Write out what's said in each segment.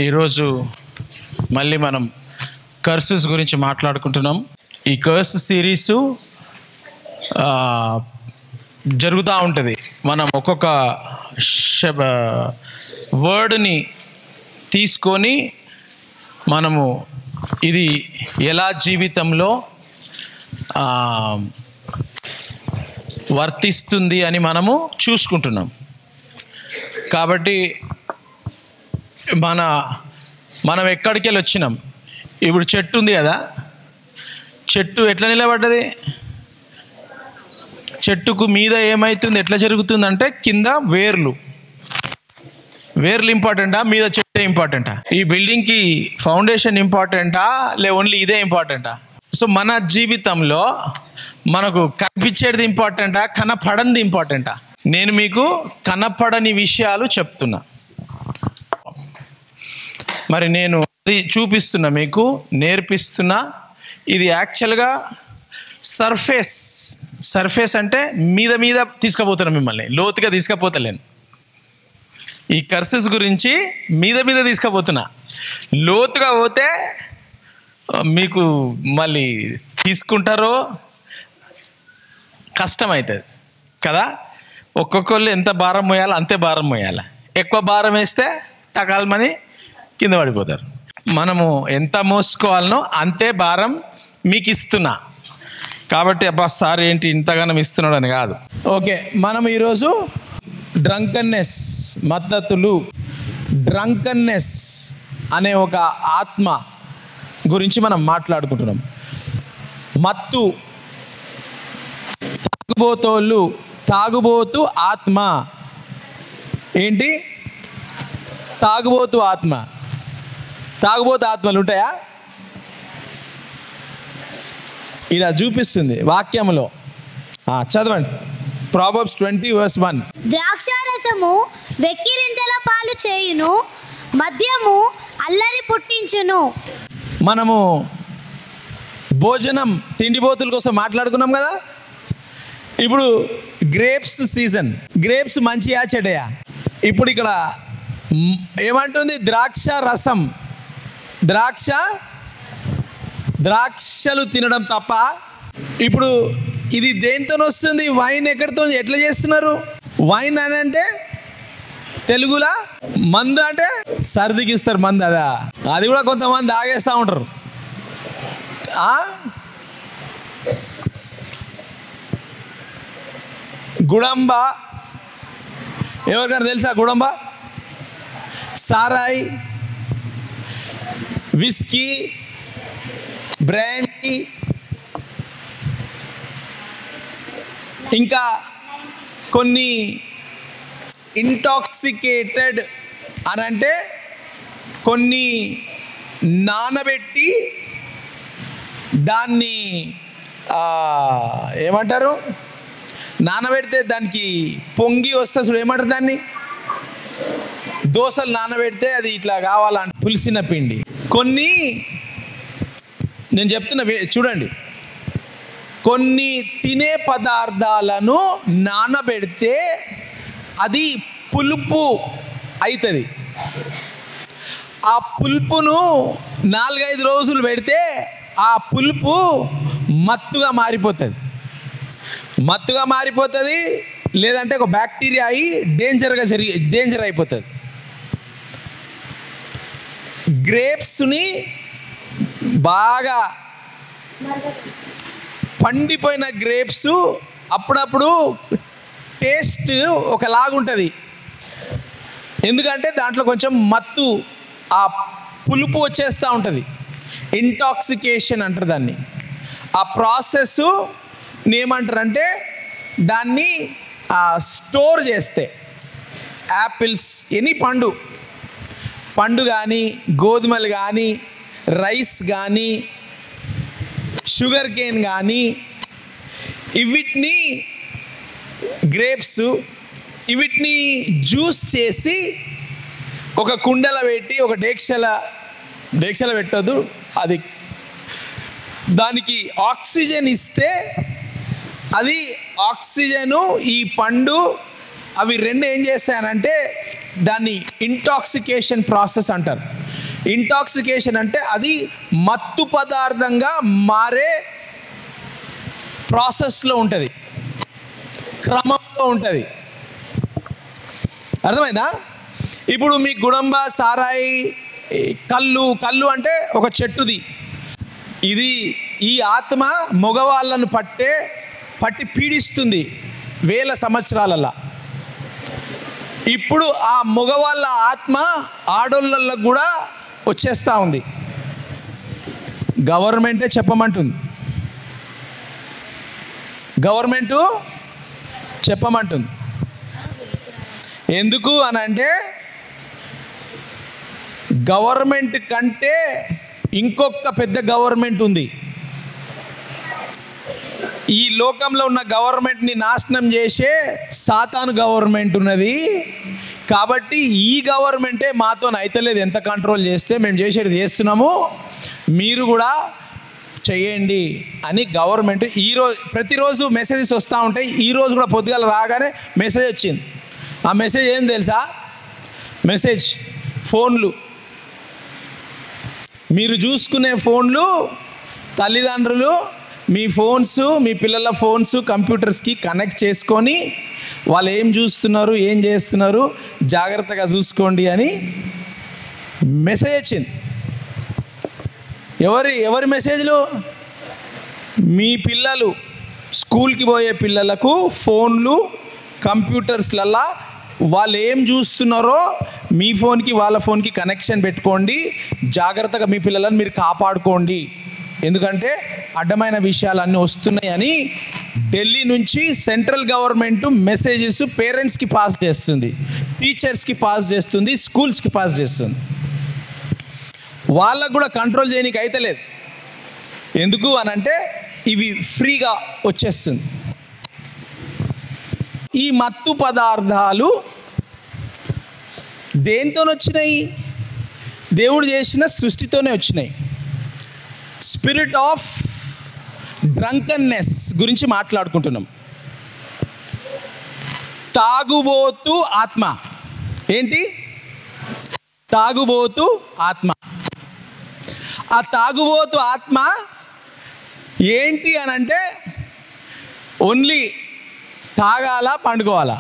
ఈరోజు మళ్ళీ మనం కర్సెస్ గురించి మాట్లాడుకుంటున్నాం. ఈ కర్స్ సిరీసు జరుగుతూ ఉంటుంది. మనం ఒక్కొక్క వర్డ్ని తీసుకొని మనము ఇది ఎలా జీవితంలో వర్తిస్తుంది అని మనము చూసుకుంటున్నాం. కాబట్టి మనం ఎక్కడికి వెళ్ళి వచ్చినాం. ఇప్పుడు చెట్టు ఉంది కదా, చెట్టు ఎట్లా నిలబడ్డది? చెట్టుకు మీద ఏమవుతుంది, ఎట్లా జరుగుతుందంటే కింద వేర్లు ఇంపార్టెంటా, మీద చెట్టే ఇంపార్టెంటా? ఈ బిల్డింగ్కి ఫౌండేషన్ ఇంపార్టెంటా, ఓన్లీ ఇదే ఇంపార్టెంటా? సో మన జీవితంలో మనకు కనిపించేది ఇంపార్టెంటా, కనపడంది ఇంపార్టెంటా? నేను మీకు కనపడని విషయాలు చెప్తున్నా. మరి నేను అది చూపిస్తున్నా, మీకు నేర్పిస్తున్నా. ఇది యాక్చువల్గా సర్ఫేస్ అంటే మీద తీసుకుపోతున్నా, మిమ్మల్ని లోతుగా తీసుకుపోతలేను. ఈ కర్సెస్ గురించి మీద తీసుకుపోతున్నా. లోతుగా పోతే మీకు మళ్ళీ తీసుకుంటారో కష్టమవుతుంది కదా. ఒక్కొక్కళ్ళు ఎంత భారం మోయాలో అంతే భారం మోయాలి. ఎక్కువ భారం వేస్తే టకాల్మని కింద పడిపోతారు. మనము ఎంత మోసుకోవాలనో అంతే భారం మీకు ఇస్తున్నా. కాబట్టి అబ్బా సార్ ఏంటి ఇంతగానం ఇస్తున్నాడు అని కాదు. ఓకే, మనం ఈరోజు డ్రంకన్నెస్, మద్దతులు, డ్రంకన్నెస్ అనే ఒక ఆత్మ గురించి మనం మాట్లాడుకుంటున్నాం. మత్తు, తాగుబోతు ఆత్మ. ఏంటి? తాగుబోతు ఆత్మలు ఉంటాయా? ఇలా చూపిస్తుంది వాక్యంలో. చదవండి, ప్రావర్బ్స్ 20:1. ద్రాక్షారసము వెక్కిరింతల పాలు చేయును, మద్యము అల్లరి పుట్టించును. మనము భోజనం, తిండిపోతుల కోసం మాట్లాడుకున్నాం కదా. ఇప్పుడు గ్రేప్స్ సీజన్. గ్రేప్స్ మంచియా చెడ్డయా? ఇప్పుడు ఇక్కడ ఏమంటుంది? ద్రాక్ష రసం. ద్రాక్షలు తినడం తప్ప. ఇప్పుడు ఇది దేనితో వస్తుంది? వైన్ ఎక్కడితో, ఎట్లా చేస్తున్నారు? వైన్ అని అంటే తెలుగులా మందు అంటే సర్దికి ఇస్తారు మందు. అది కూడా కొంతమంది తాగేస్తూ ఉంటారు. గుడంబ, ఎవరికైనా తెలుసా? గుడంబ, సారాయి, విస్కీ, బ్రాండీ, ఇంకా కొన్ని ఇంటాక్సికేటెడ్ అని అంటే కొన్ని నానబెట్టి దాన్ని ఏమంటారు, నానబెడితే దానికి పొంగి వస్తుంది చూడు, ఏమంటారు దాన్ని? దోసలు నానబెడితే అది ఇట్లా కావాలంటే పులిసిన పిండి. కొన్ని నేను చెప్తున్నా చూడండి, కొన్ని తినే పదార్థాలను నానబెడితే అది పులుపు అవుతుంది. ఆ పులుపును 4-5 రోజులు పెడితే ఆ పులుపు మత్తుగా మారిపోతుంది. లేదంటే ఒక బ్యాక్టీరియా అయి డేంజర్ అయిపోతుంది. గ్రేప్స్ని బాగా పండిపోయిన గ్రేప్స్ అప్పుడప్పుడు టేస్ట్ ఒకలాగుంటుంది. ఎందుకంటే దాంట్లో కొంచెం మత్తు, ఆ పులుపు వచ్చేస్తూ ఉంటుంది. ఇంటాక్సికేషన్ అంటారు దాన్ని. ఆ ప్రాసెస్ ఏమంటారంటే దాన్ని స్టోర్ చేస్తే యాపిల్స్, ఎనీ పండు కానీ, గోధుమలు కానీ, రైస్ కానీ, షుగర్ కేన్ కానీ, వీటిని గ్రేప్స్ వీటిని జ్యూస్ చేసి ఒక కుండలో పెట్టి, ఒక డేక్షల పెట్టద్దు, అది దానికి ఆక్సిజన్ ఇస్తే అది ఆక్సిజను, ఈ పండు, అవి రెండు ఏం చేస్తాయనంటే దాన్ని ఇంటాక్సికేషన్ ప్రాసెస్ అంటారు. ఇంటాక్సికేషన్ అంటే అది మత్తు పదార్థంగా మారే ప్రాసెస్లో ఉంటుంది, క్రమంలో ఉంటుంది. అర్థమైందా? ఇప్పుడు మీ గుడంబ, సారాయి, కళ్ళు అంటే ఒక చెట్టుది. ఈ ఆత్మ మగవాళ్ళను పట్టి పీడిస్తుంది వేల సంవత్సరాలల్లా. ఇప్పుడు ఆ మగవాళ్ళ ఆత్మ ఆడోళ్ళల్లో కూడా వచ్చేస్తూ ఉంది. గవర్నమెంటే చెప్పమంటుంది, ఎందుకు అని అంటే గవర్నమెంట్ కంటే ఇంకొక పెద్ద గవర్నమెంట్ ఉంది. ఈ లోకంలో ఉన్న గవర్నమెంట్ని నాశనం చేసే సాతాను గవర్నమెంట్ ఉన్నది. కాబట్టి ఈ గవర్నమెంటే మాతో అయితలేదు, ఎంత కంట్రోల్ చేస్తే మేము చేసేది చేస్తున్నాము, మీరు కూడా చేయండి అని గవర్నమెంట్ ప్రతిరోజు మెసేజెస్ వస్తూ ఉంటాయి. ఈరోజు కూడా పొద్దుగాల రాగానే మెసేజ్ వచ్చింది. ఆ మెసేజ్ ఏం తెలుసా? ఫోన్లు, మీరు చూసుకునే ఫోన్లు, తల్లిదండ్రులు మీ పిల్లల ఫోన్స్ కంప్యూటర్స్కి కనెక్ట్ చేసుకొని వాళ్ళు ఏం చూస్తున్నారు, ఏం చేస్తున్నారు జాగ్రత్తగా చూసుకోండి అని మెసేజ్ వచ్చింది. ఎవరి మెసేజ్లు? మీ పిల్లలు స్కూల్కి పోయే పిల్లలకు ఫోన్లు, కంప్యూటర్స్లల్లా వాళ్ళు ఏం చూస్తున్నారో మీ ఫోన్కి వాళ్ళ ఫోన్కి కనెక్షన్ పెట్టుకోండి, జాగ్రత్తగా మీ పిల్లలను మీరు కాపాడుకోండి, ఎందుకంటే అడ్డమైన విషయాలన్నీ వస్తున్నాయని ఢిల్లీ నుంచి సెంట్రల్ గవర్నమెంట్ మెసేజెస్ పేరెంట్స్కి పాస్ చేస్తుంది, టీచర్స్కి పాస్ చేస్తుంది, స్కూల్స్కి పాస్ చేస్తుంది. వాళ్ళకు కూడా కంట్రోల్ చేయడానికి అయితే లేదు. ఎందుకు అని అంటే ఇవి ఫ్రీగా వచ్చేస్తుంది. ఈ మత్తు పదార్థాలు దేంతో వచ్చినాయి? దేవుడు చేసిన సృష్టితోనే వచ్చినాయి. స్పిరిట్ ఆఫ్ డ్రంకన్నెస్ గురించి మాట్లాడుకుంటున్నాం. తాగుబోతు ఆత్మ. ఏంటి? తాగుబోతు ఆత్మ. ఆ తాగుబోతు ఆత్మ ఏంటి అని అంటే ఓన్లీ తాగాలా, పండుకోవాలా.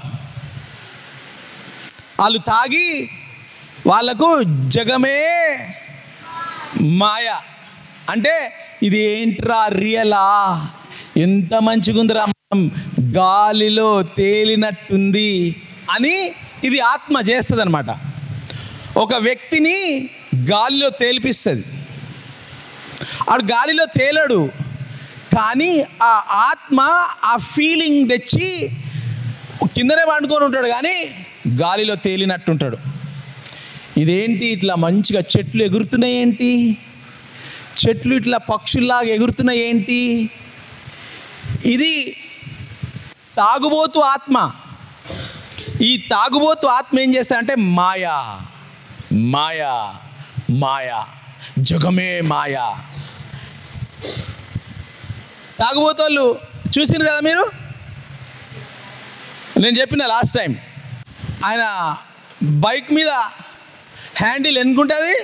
వాళ్ళు తాగి వాళ్ళకు జగమే మాయ. అంటే ఇది ఏంట్రా రియలా, ఎంత మంచిగుందిరా, గాలిలో తేలినట్టుంది అని ఇది ఆత్మ చేస్తుంది అనమాట. ఒక వ్యక్తిని గాలిలో తేలిపిస్తుంది. ఆడు గాలిలో తేలడు, కానీ ఆ ఆత్మ ఆ ఫీలింగ్ తెచ్చి కిందనే పండుకొని ఉంటాడు, కానీ గాలిలో తేలినట్టుంటాడు. ఇదేంటి ఇట్లా మంచిగా చెట్లు ఎగురుతున్నాయి, ఏంటి చెట్లు ఇట్లా పక్షుల్లాగా ఎగురుతున్నాయి ఏంటి? ఇది తాగుబోతు ఆత్మ. ఈ తాగుబోతు ఆత్మ ఏం చేస్తాడంటే మాయా మాయా మాయా, జగమే మాయా. తాగుబోతోళ్ళు చూసిరు కదా మీరు, నేను చెప్పిన లాస్ట్ టైం, ఆయన బైక్ మీద హ్యాండిల్ ఎన్నుకుంటుంది,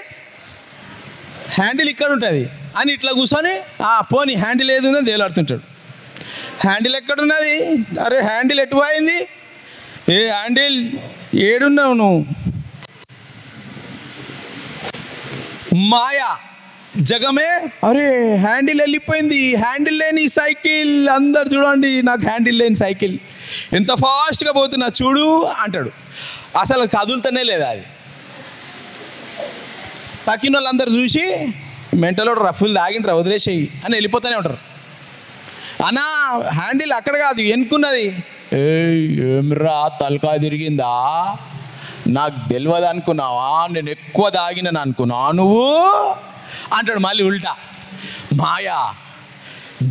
హ్యాండిల్ ఇక్కడ ఉంటుంది అని ఇట్లా కూర్చొని పోనీ హ్యాండిల్ ఏది ఉందని తేలాడుతుంటాడు. హ్యాండిల్ ఎక్కడున్నది? అరే హ్యాండిల్ ఎటు పోయింది? ఏ హ్యాండిల్ ఏడున్నావు నువ్వు? మాయా, జగమే. అరే హ్యాండిల్ వెళ్ళిపోయింది, హ్యాండిల్ లేని సైకిల్, అందరు చూడండి నాకు హ్యాండిల్ లేని సైకిల్, ఎంత ఫాస్ట్గా పోతున్నా చూడు అంటాడు. అసలు కదులుతూనే లేదా అది. తక్కిన వాళ్ళందరూ చూసి మెంటలో రఫుల్ తాగిండ్రా వదిలేసేయి అని వెళ్ళిపోతూనే ఉంటారు. అన్నా హ్యాండిల్ అక్కడ కాదు ఎన్నుకున్నది. ఏమ్రా తలకాయ తిరిగిందా, నాకు తెలియదు అనుకున్నావా, నేను ఎక్కువ తాగినని అనుకున్నా నువ్వు అంటాడు. మళ్ళీ ఉల్టా మాయా,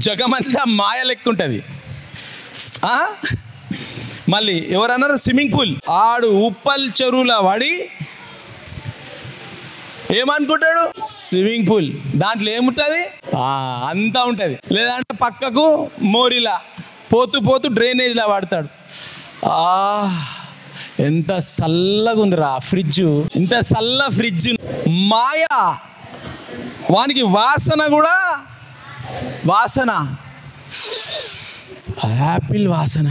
జగమంతా మాయ లెక్క ఉంటుంది. మళ్ళీ ఎవరన్నారు? Swimming pool. ఆడు ఉప్పల్ చెరువులో పడి ఏమనుకుంటాడు? Swimming pool. దాంట్లో ఏముంటుంది? అంతా ఉంటుంది. లేదంటే పక్కకు మోరిలా పోతూ పోతూ డ్రైనేజ్లా వాడతాడు. ఎంత చల్లగా ఉందిరా ఫ్రిడ్జ్, ఇంత చల్ల ఫ్రిడ్జ్ మాయ, వానికి వాసన కూడా వాసన, యాపిల్ వాసన,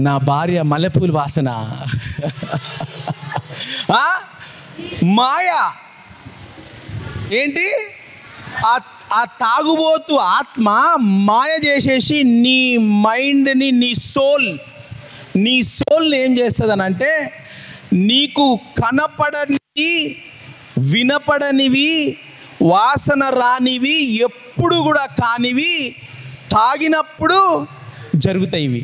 నా భార్య మల్లెపూలు వాసన. మాయ ఏంటి? ఆ తాగుబోతు ఆత్మ మాయ చేసేసి నీ మైండ్ని, నీ సోల్ని ఏం చేస్తుంది అంటే, నీకు కనపడనివి, వినపడనివి, వాసన రానివి, ఎప్పుడు కూడా కానివి తాగినప్పుడు జరుగుతాయి ఇవి.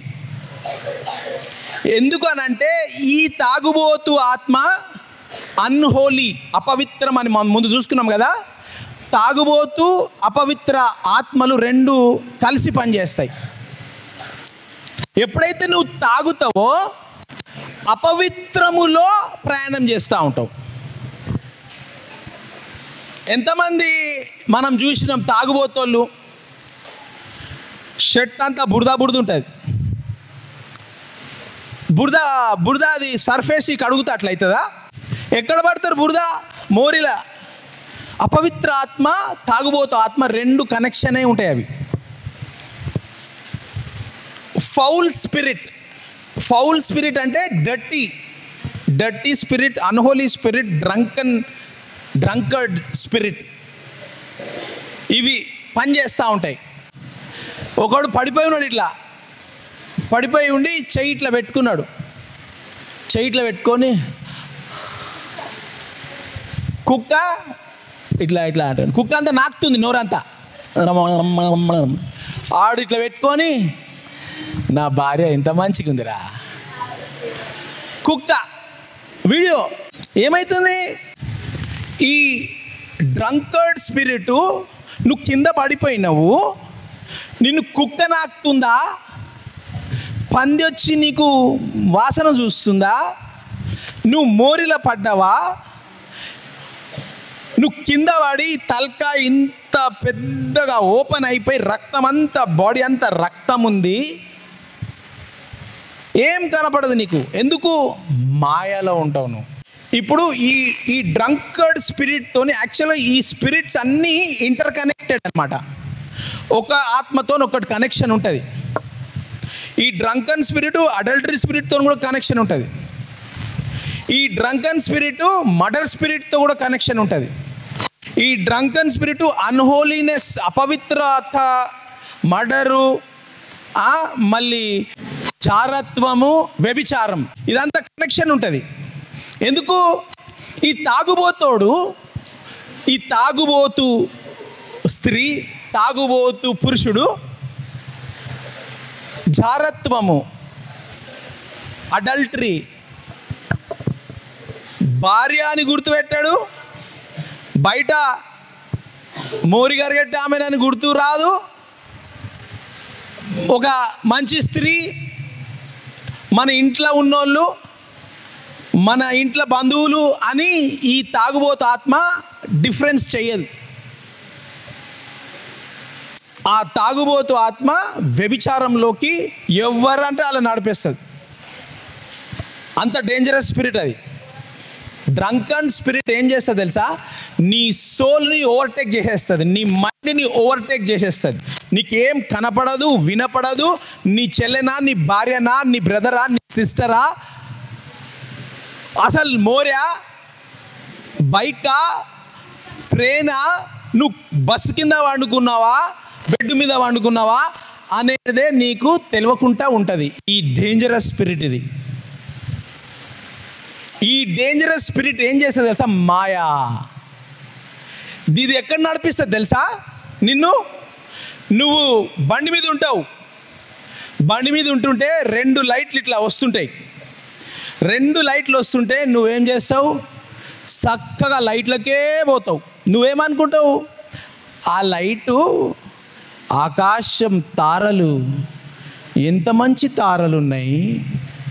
ఎందుకనంటే ఈ తాగుబోతు ఆత్మ అన్హోలీ, అపవిత్రం అని మనం ముందు చూసుకున్నాం కదా. తాగుబోతు అపవిత్ర ఆత్మలు రెండు కలిసి పనిచేస్తాయి. ఎప్పుడైతే నువ్వు తాగుతావో అపవిత్రములో ప్రయాణం చేస్తూ ఉంటావు. ఎంతమంది మనం చూసినాం తాగుబోతోళ్ళు, షర్ట్ అంతా బురద ఉంటుంది, బురద అది సర్ఫేసి కడుగుతా అట్లయితుందా? ఎక్కడ పడతారు? బురద మోరిలా. అపవిత్ర ఆత్మ, తాగుబోతు ఆత్మ రెండు కనెక్షనే ఉంటాయి అవి. ఫౌల్ స్పిరిట్ అంటే dirty spirit, unholy spirit, drunkard spirit, ఇవి పనిచేస్తూ ఉంటాయి. ఒకడు పడిపోయి ఉన్నాడు, ఇట్లా పడిపోయి ఉండి చెయ్యి ఇట్లా పెట్టుకున్నాడు. చెయ్యి ఇట్లా పెట్టుకొని కుక్క ఇట్లా అంటాడు. కుక్క అంతా నాకుతుంది నోరంతా. ఆడు ఇట్లా పెట్టుకొని, నా భార్య ఎంత మంచిగా ఉందిరా. కుక్క వీడియో ఏమవుతుంది? ఈ డ్రంకర్డ్ స్పిరిట్, నువ్వు కింద పడిపోయినావు, నిన్ను కుక్క నాకుతుందా, పంది వచ్చి నీకు వాసన చూస్తుందా, నువ్వు మోరిలో పడ్డావా, నువ్వు కింద పడి తలక ఇంత పెద్దగా ఓపెన్ అయిపోయి రక్తం అంతా, బాడీ అంతా రక్తం ఉంది, ఏం కనపడదు నీకు. ఎందుకు? మాయలో ఉంటావు నువ్వు. ఇప్పుడు ఈ డ్రంకర్డ్ స్పిరిట్తోని, యాక్చువల్గా ఈ స్పిరిట్స్ అన్నీ ఇంటర్ కనెక్టెడ్ అనమాట. ఒక ఆత్మతో ఒకటి కనెక్షన్ ఉంటుంది. ఈ డ్రంకన్ స్పిరిట్ అడల్టరీ స్పిరిట్తో కూడా కనెక్షన్ ఉంటుంది. ఈ డ్రంకన్ స్పిరిట్ మర్డర్ స్పిరిట్తో కూడా కనెక్షన్ ఉంటుంది. ఈ డ్రంకన్ స్పిరిట్ అన్హోలీనెస్, అపవిత్రత, మర్డరు, మళ్ళీ చారత్వము, వ్యభిచారం, ఇదంతా కనెక్షన్ ఉంటుంది. ఎందుకు? ఈ తాగుబోతు స్త్రీ, తాగుబోతు పురుషుడు జారత్వము, అడల్టరీ, భార్య అని గుర్తుపెట్టాడు, బయట మోరిగారు గట్టి ఆమెనని గుర్తు రాదు. ఒక మంచి స్త్రీ, మన ఇంట్లో ఉన్నోళ్ళు, మన ఇంట్లో బంధువులు అని ఈ తాగుబోతు ఆత్మ డిఫరెన్స్ చెయ్యదు. ఆ తాగుబోతు ఆత్మ వ్యభిచారంలోకి ఎవరంటే అలా నడిపేస్తుంది. అంత డేంజరస్ స్పిరిట్ అది. డ్రంకన్ స్పిరిట్ ఏం చేస్తుంది తెలుసా? నీ సోల్ని ఓవర్టేక్ చేసేస్తుంది, నీ మైండ్ని ఓవర్టేక్ చేసేస్తుంది. నీకేం కనపడదు, వినపడదు. నీ చెల్లెనా, నీ భార్యనా, నీ బ్రదరా, నీ సిస్టరా, అసలు మోర్యా, బైకా, ట్రైనా, నువ్వు బస్సు కింద వండుకున్నావా, బెడ్ మీద వండుకున్నావా అనేదే నీకు తెలియకుండా ఉంటుంది. ఈ డేంజరస్ స్పిరిట్ ఇది. ఈ డేంజరస్ స్పిరిట్ ఏం చేస్తుంది తెలుసా? మాయా. ఇది ఎక్కడ నడిపిస్తుంది తెలుసా? నువ్వు బండి మీద ఉంటావు, బండి మీద ఉంటుంటే రెండు లైట్లు ఇట్లా వస్తుంటాయి. రెండు లైట్లు వస్తుంటే నువ్వేం చేస్తావు? చక్కగా లైట్లకే పోతావు. నువ్వేమనుకుంటావు? ఆ లైటు ఆకాశం, తారలు, ఎంత మంచి తారలు ఉన్నాయి,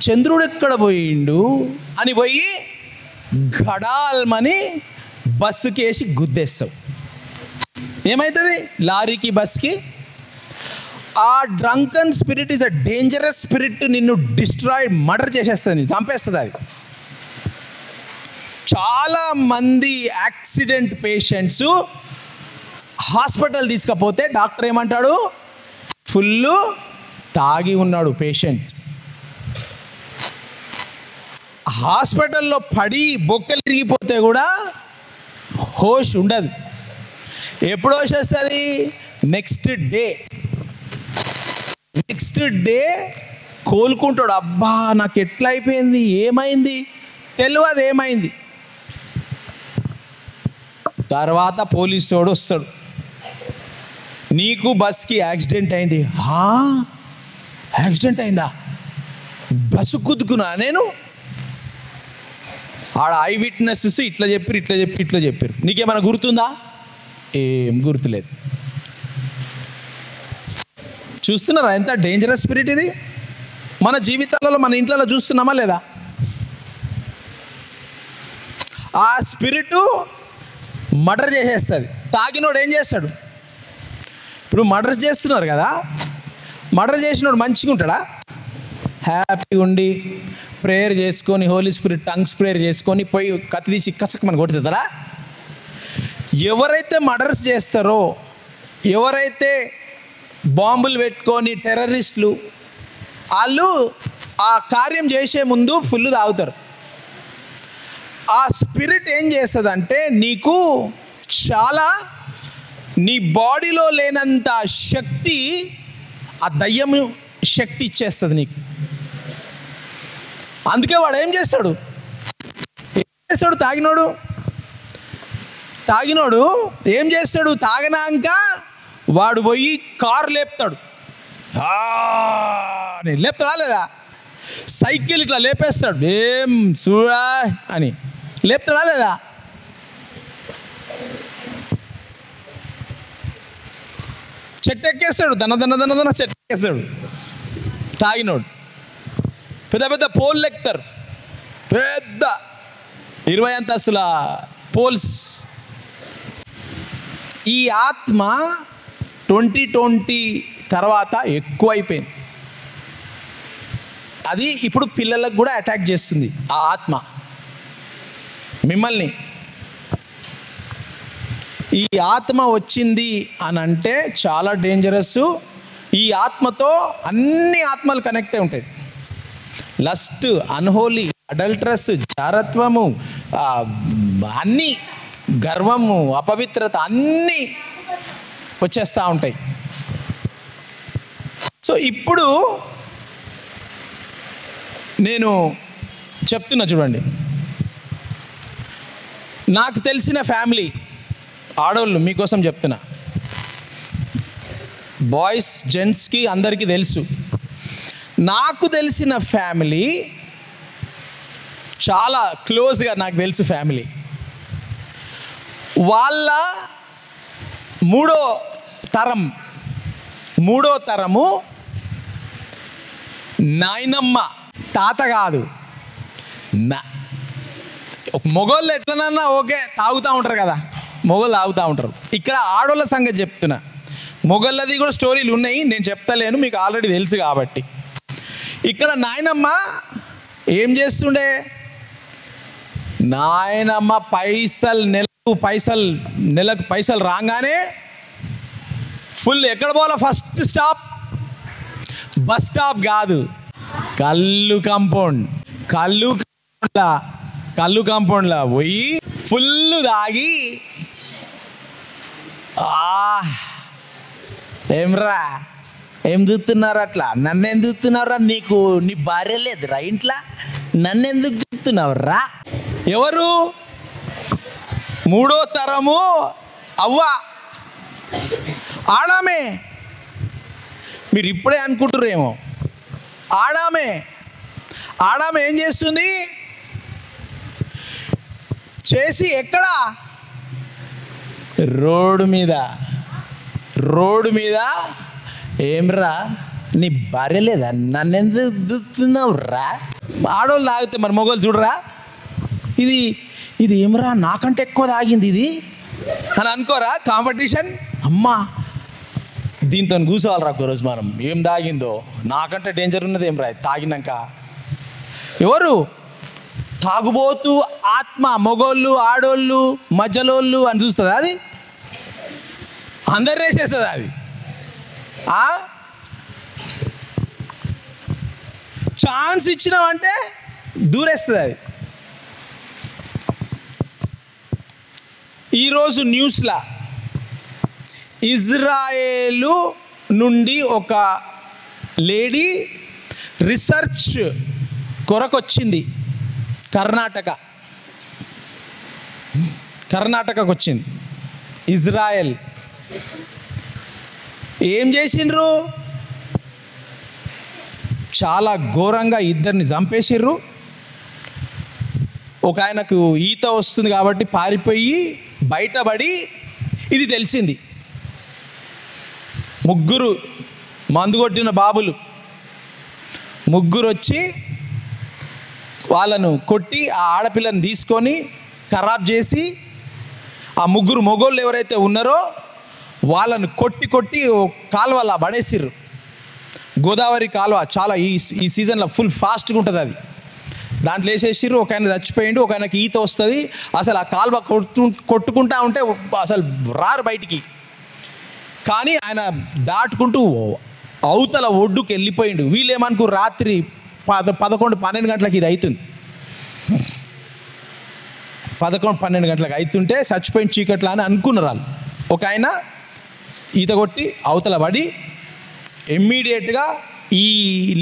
చంద్రుడు ఎక్కడ పోయిండు అని పోయి గడాల్మని బస్సుకేసి గుద్దేస్తావు. ఏమవుతుంది? లారీకి, బస్కి. ఆ drunken spirit is a dangerous spirit. నిన్ను డిస్ట్రాయ్, మర్డర్ చేసేస్తుంది, చంపేస్తుంది అది. చాలా మంది యాక్సిడెంట్ పేషెంట్స్ హాస్పిటల్ తీసుకపోతే డాక్టర్ ఏమంటాడు, ఫుల్ తాగి ఉన్నాడు పేషెంట్. హాస్పిటల్లో పడి బొక్కలు తిరిగిపోతే కూడా హోష్ ఉండదు. ఎప్పుడు హోష్ వస్తుంది? నెక్స్ట్ డే కోలుకుంటాడు. అబ్బా నాకు ఎట్లా అయిపోయింది, ఏమైంది తెలియదు, ఏమైంది. తర్వాత పోలీసు వాడు వస్తాడు, నీకు బస్కి యాక్సిడెంట్ అయింది. యాక్సిడెంట్ అయిందా? బస్సు గుద్దుకున్నా నేను. ఆడ ఐ విట్నెసెస్ ఇట్లా చెప్పారు. నీకేమైనా గుర్తుందా? ఏం గుర్తులేదు. చూస్తున్నారా ఎంత డేంజరస్ స్పిరిట్ ఇది? మన జీవితాలలో, మన ఇంట్లో చూస్తున్నామా లేదా? ఆ స్పిరిట్ మర్డర్ చేసేస్తుంది. తాగినోడు ఏం చేస్తాడు? ఇప్పుడు మర్డర్స్ చేస్తున్నారు కదా, మర్డర్ చేసినోడు మంచిగా ఉంటాడా? హ్యాపీగా ఉండి ప్రేయర్ చేసుకొని, హోలీ స్పిరిట్ టంగ్స్ ప్రేయర్ చేసుకొని పోయి కత్తి తీసి కచ్చకమని కొడుతుందా? ఎవరైతే మర్డర్స్ చేస్తారో, ఎవరైతే బాంబులు పెట్టుకొని టెర్రరిస్టులు, వాళ్ళు ఆ కార్యం చేసే ముందు ఫుల్ తాగుతారు. ఆ స్పిరిట్ ఏం చేస్తుందంటే నీకు చాలా, నీ బాడీలో లేనంత శక్తి ఆ దయ్యం శక్తి ఇచ్చేస్తుంది నీకు. అందుకే వాడు ఏం చేస్తాడు? తాగినోడు ఏం చేస్తాడు? తాగినాక వాడు పోయి కారు లేపుతాడు. లేపుతాడా లేదా? సైకిల్ ఇట్లా లేపేస్తాడు, ఏం చూడా అని లేపుతాడా లేదా? చెట్టు ఎక్కేస్తాడు, దన చెట్టు ఎక్కేస్తాడు తాగినోడు. పెద్ద పోల్ ఎక్కుతారు, పెద్ద 20 అంతస్తుల పోల్స్. ఈ ఆత్మ 2020 తర్వాత ఎక్కువైపోయింది. అది ఇప్పుడు పిల్లలకు కూడా అటాక్ చేస్తుంది ఆ ఆత్మ మిమ్మల్ని. ఈ ఆత్మ వచ్చింది అని అంటే చాలా డేంజరస్. ఈ ఆత్మతో అన్ని ఆత్మలు కనెక్ట్ అయి ఉంటాయి. లస్ట్, అన్హోలీ, అడల్ట్రస్, జారత్వము, అన్నీ, గర్వము, అపవిత్రత అన్నీ వచ్చేస్తూ ఉంటాయి. సో ఇప్పుడు నేను చెప్తున్నా చూడండి, నాకు తెలిసిన ఫ్యామిలీ ఆడవాళ్ళు మీకోసం చెప్తున్నా, బాయ్స్ జెంట్స్కి అందరికీ తెలుసు. నాకు తెలిసిన ఫ్యామిలీ చాలా క్లోజ్గా నాకు తెలుసు ఫ్యామిలీ. వాళ్ళ మూడో తరము నాయనమ్మ, తాత కాదు. మొగోళ్ళు ఎట్లనన్నా ఓకే తాగుతూ ఉంటారు కదా, మొగోళ్ళు తాగుతూ ఉంటారు. ఇక్కడ ఆడోళ్ళ సంగతి చెప్తున్నా. మొగళ్ళది కూడా స్టోరీలు ఉన్నాయి, నేను చెప్తలేను, మీకు ఆల్రెడీ తెలుసు కాబట్టి. ఇక్కడ నాయనమ్మ ఏం చేస్తుండే? నాయనమ్మ నెలకు పైసలు రాగానే ఫుల్ ఎక్కడ పోవాలా? ఫస్ట్ స్టాప్ బస్ స్టాప్ కాదు, కళ్ళు కాంపౌండ్లా పోయి ఫుల్ తాగి, ఏమ్రా ఏం చూస్తున్నారు అట్లా? నన్ను ఎందుకు చూస్తున్నావురా? నీ భార్య లేదురా ఇంట్లో, నన్ను ఎందుకు చూస్తున్నావురా? ఎవరు? మూడో తరము అవ్వ, ఆడామే. మీరు ఇప్పుడే అనుకుంటుర్రేమో, ఆడామే ఏం చేస్తుంది? చేసి ఎక్కడ? రోడ్డు మీద ఏమ్రా నీ భార్య లేదా? నన్ను ఎందుకు చూస్తున్నావు రా? ఆడోళ్ళు తాగితే మరి మొగోళ్ళు చూడరా? ఇది ఏమ్రా నాకంటే ఎక్కువ తాగింది ఇది అని అనుకోరా? కాంపిటీషన్. అమ్మా దీంతో కూర్చోవాలరా ఒకరోజు మనం, ఏం తాగిందో, నాకంటే డేంజర్ ఉన్నది ఏం రా తాగినాక. ఎవరు? తాగుబోతు ఆత్మ మొగోళ్ళు ఆడోళ్ళు మధ్యలోళ్ళు అని చూస్తుంది, అది అందరు వేసేస్తుంది. అది ఛాన్స్ ఇచ్చినామంటే దూరేస్తుంది. అది ఈరోజు న్యూస్లా ఇజ్రాయేలు నుండి ఒక లేడీ రీసెర్చ్ కొరకు వచ్చింది. కర్ణాటకకు వచ్చింది. ఇజ్రాయెల్ ఏం చేసిండ్రు? చాలా ఘోరంగా ఇద్దరిని చంపేసిర్రు. ఒక ఆయనకు ఈత వస్తుంది కాబట్టి పారిపోయి బయటపడి ఇది తెలిసింది. ముగ్గురు మందు కొట్టిన బాబులు ముగ్గురు వచ్చి వాళ్ళను కొట్టి ఆ ఆడపిల్లని తీసుకొని ఖరాబ్ చేసి ఆ ముగ్గురు మొగోళ్ళు ఎవరైతే ఉన్నారో వాళ్ళను కొట్టి కాలువలా పడేసిర్రు. గోదావరి కాలువ చాలా ఈ సీజన్లో ఫుల్ ఫాస్ట్గా ఉంటుంది. అది దాంట్లో వేసేసిర్రు. ఒక ఆయన చచ్చిపోయిండు, ఒక ఆయనకి ఈత వస్తుంది. అసలు ఆ కాలువ కొట్టుకుంటా ఉంటే అసలు రారు బయటికి. కానీ ఆయన దాటుకుంటూ అవతల ఒడ్డుకు వెళ్ళిపోయిండు. వీళ్ళేమనుకో రాత్రి 11-12 గంటలకు ఇది అవుతుంది. 11-12 గంటలకు అవుతుంటే చచ్చిపోయిన చీకట్లా అని అనుకున్నారు వాళ్ళు. ఒక ఆయన ఈత కొట్టి అవతల పడి ఇమ్మీడియట్గా ఈ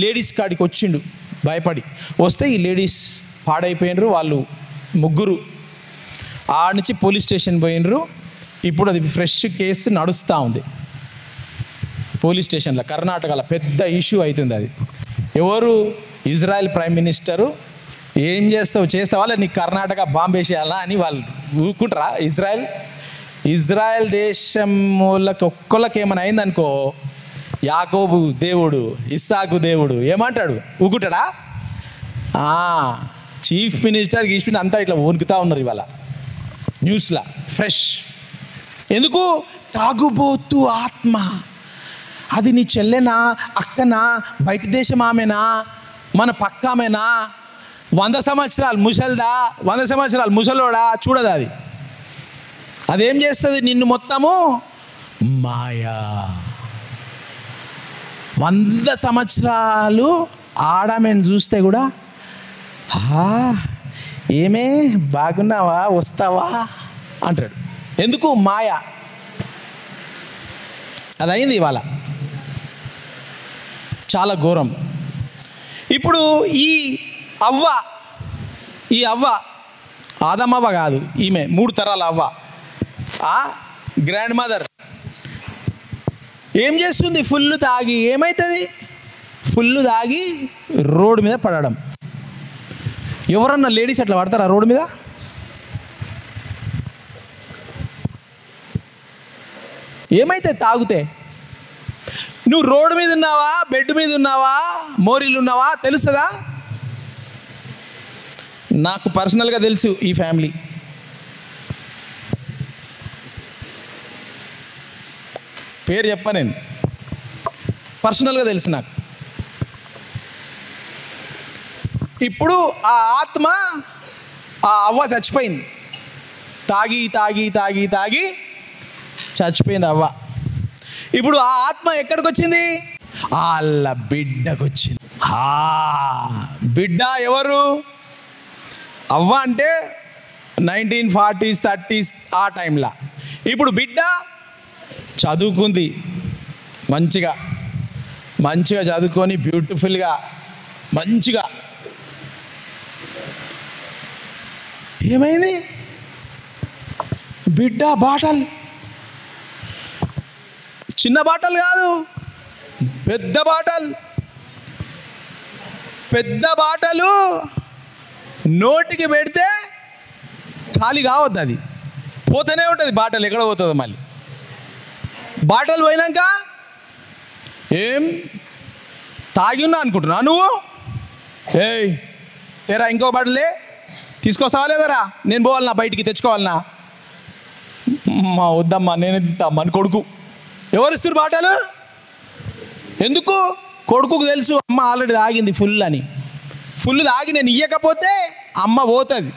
లేడీస్ కాడికి వచ్చిండు భయపడి. వస్తే ఈ లేడీస్ పాడైపోయినరు. వాళ్ళు ముగ్గురు ఆడ నుంచి పోలీస్ స్టేషన్ పోయినరు. ఇప్పుడు అది ఫ్రెష్ కేసు నడుస్తూ ఉంది పోలీస్ స్టేషన్లో. కర్ణాటకలో పెద్ద ఇష్యూ అవుతుంది. అది ఎవరు? Israel prime minister. ఏం చేస్తావా నీకు కర్ణాటక బాంబేసేయాలా అని వాళ్ళు ఊరుకుంటారా? ఇజ్రాయెల్ దేశం వాళ్ళకి ఒక్కళ్ళకి ఏమైనా అయిందనుకో, యాకోబు దేవుడు ఇస్సాకు దేవుడు ఏమంటాడు? ఊరుకుంటాడా? చీఫ్ మినిస్టర్ అంతా ఇట్లా వణుకుతా ఉన్నారు ఇవాళ న్యూస్లో ఫ్రెష్. ఎందుకు? తాగుబోతు ఆత్మ. అది నీ చెల్లెనా, అక్కనా, బయట దేశం ఆమెనా, మన పక్క ఆమెనా, 100 సంవత్సరాలు ముసల్దా, 100 సంవత్సరాలు ముసలోడా చూడదు. అదేం చేస్తుంది? నిన్ను మొత్తము మాయా. 100 సంవత్సరాలు ఆడమని చూస్తే కూడా ఏమే బాగున్నావా, వస్తావా అంటాడు. ఎందుకు? మాయా. అది అయింది ఇవాళ, చాలా ఘోరం. ఇప్పుడు ఈ అవ్వ ఆదమవ్వ కాదు, ఈమె 3 తరాల అవ్వ, గ్రాండ్ మదర్ ఏం చేస్తుంది? ఫుల్ తాగి ఏమవుతుంది? ఫుల్ తాగి రోడ్డు మీద పడడం. ఎవరన్నా లేడీస్ అట్లా పడతారా రోడ్డు మీద? ఏమైతే తాగితే? నువ్వు రోడ్డు మీద ఉన్నావా, బెడ్ మీద ఉన్నావా, మోరీలు ఉన్నావా తెలుస్తుందా? నాకు పర్సనల్గా తెలుసు ఈ ఫ్యామిలీ. పేరు చెప్పా, నేను పర్సనల్గా తెలుసు నాకు. ఇప్పుడు ఆ ఆత్మ, ఆ అవ్వ చచ్చిపోయింది. తాగి తాగి తాగి తాగి చచ్చిపోయింది అవ్వ. ఇప్పుడు ఆ ఆత్మ ఎక్కడికి వచ్చింది? వాళ్ళ బిడ్డకు వచ్చింది. బిడ్డ ఎవరు? అవ్వ అంటే 1940s 30s ఆ టైంలో. ఇప్పుడు బిడ్డ చదువుకుంది, మంచిగా చదువుకొని బ్యూటిఫుల్గా మంచిగా. ఏమైంది? బిడ్డ బాటలు, చిన్న బాటలు కాదు, పెద్ద బాటలు నోటికి పెడితే ఖాళీ కావద్దు. అది పోతూనే ఉంటుంది. బాటలు ఎక్కడ పోతుందో మళ్ళీ. బాటలు పోయినాక ఏం తాగి ఉన్నా అనుకుంటున్నా నువ్వు? తెరా ఇంకో బాటలే తీసుకొస్తావా లేదరా? నేను పోవాలన్నా, బయటికి తెచ్చుకోవాలన్నా? వద్దమ్మా, నేనే తింటామ్మా అని కొడుకు. ఎవరు ఇస్తారు బాటలు? ఎందుకు? కొడుకుకు తెలుసు అమ్మ ఆల్రెడీ తాగింది ఫుల్ అని. ఫుల్ తాగి నేను ఇయ్యకపోతే అమ్మ పోతుంది,